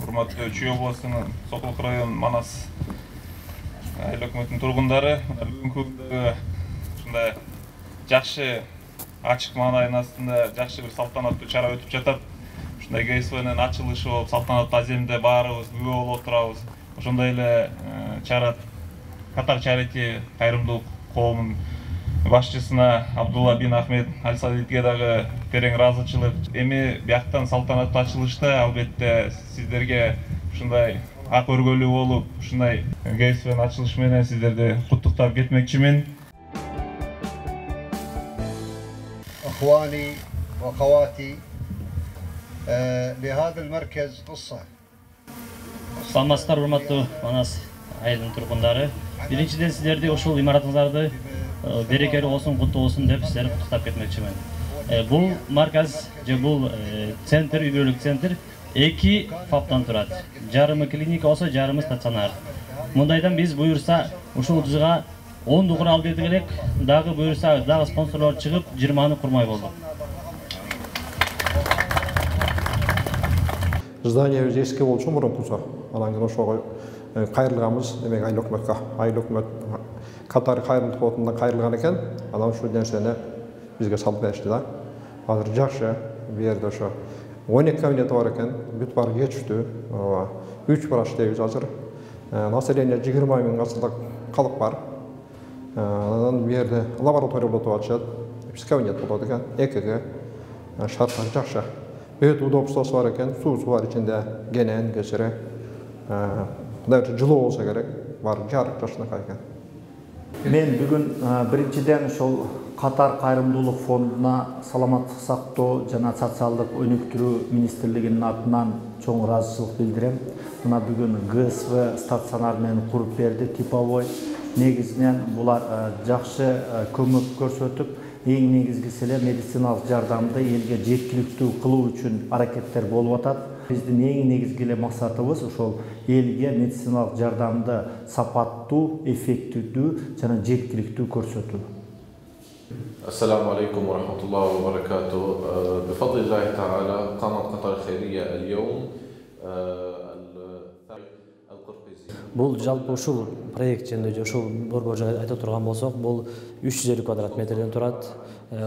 Урматтуу Чүй облусунун Сокулук район Манас айыл өкмөтүнүн тургундары бүгүнкү күндөгү ушундай жакшы ачык маанайынын астында жакшы бир салтанаттуу чара өтүп жатат. Ушундай ГСВнын ачылышы болуп, салтанаттуу аземде баарыбыз күбө болуп отурабыз. Ошондой эле чара Катар Чарити кайрымдуулук коомунун башчысына Абдулла бин Ахмед Аль-Саидге дагы терең ыраазычылык. Эми бияктан салтанаттуу ачылышта албетте сиздерге ушундай ак өргөлүү болуп, ушундай ГСВнын ачылышы менен сиздерди куттуктап кетмекчимин. اخواني واخواتي لهذا المركز قصة. Саламатсыздар, урматтуу Манас айылынын тургундары. Биринчиден сиздерди ушул имаратыңыздарды берекелүү болсун, куттуу болсун деп сиздерди куттуктап кетмекчимин. Бул марказ же бул центр, үй бүлөлүк центр 2 фаптан турат. Жарымы клиника болсо, жарымы стационар. Мындайдан биз буюрса ушул жыга 10 дугур алып бердик элек, дагы буюрса дагы спонсорлор чыгып 20-ны курмай болдук. Здание эске болчу мурун курса, анан кийин ошого кайрылганбыз, демек айыл өкмөткө. Айыл өкмөт Катар кайрымдуулук фондунан кайрылган экен, анан ушул нерсени бизге салып беришти да. Азыр жакшы бу жерде ошо 12 кабинети бар экен, бүт баары жетиштүү. 3 врач дейбиз азыр. Население 20 миң астында калып бар. Анан бу жерде лаборатория болуп атышат. 3 кабинет болот экен, ЭКГ шарттар жакшы. Өтө удобствосу бар экен, суусу бар ичинде, кенен, кесире. Кудайча жылуу болсо керек, бар жарык жашынакай экен. Мен бүгүн биринчиден ошол Катар кайрымдуулук фондуна саламаттык сактоо жана социалдык өнүктүрүү министрлигинин атынан чоң ыраазычылык билдирем. Мына бүгүн ГСВ стационар менен куруп берди, типовой. Негизинен булар жакшы көмөк көрсөтүп, эң негизгиси эле медициналык жардамды элге жеткиликтүү кылуу үчүн аракеттер болуп атат. Биздин эң негизги эле максатыбыз ошол элге медициналык жардамды сапаттуу, эффективдүү жана жеткиликтүү көрсөтүү. السلام عليكم ورحمة الله وبركاته. بفضل الله تعالى قامت قطر الخيرية اليوم Бул жалпы ушул проект жөнүндө ушул борбор айта турган болсок, бул 350 квадрат метрден турат.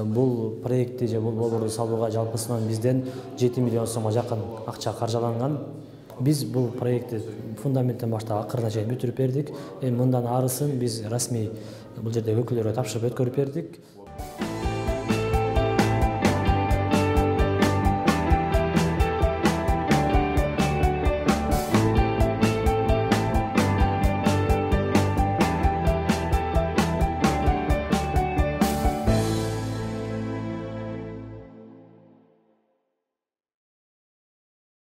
Бул проектти же бул борборду салууга жалпысынан бизден 7 миллион сомго жакын акча каржыланган. Биз бул проектти фундаменттен баштап акырына чейин бүтүрүп бердик. Мындан арысын биз расмий бул жерде өкүлдөргө тапшырып өткөрүп бердик.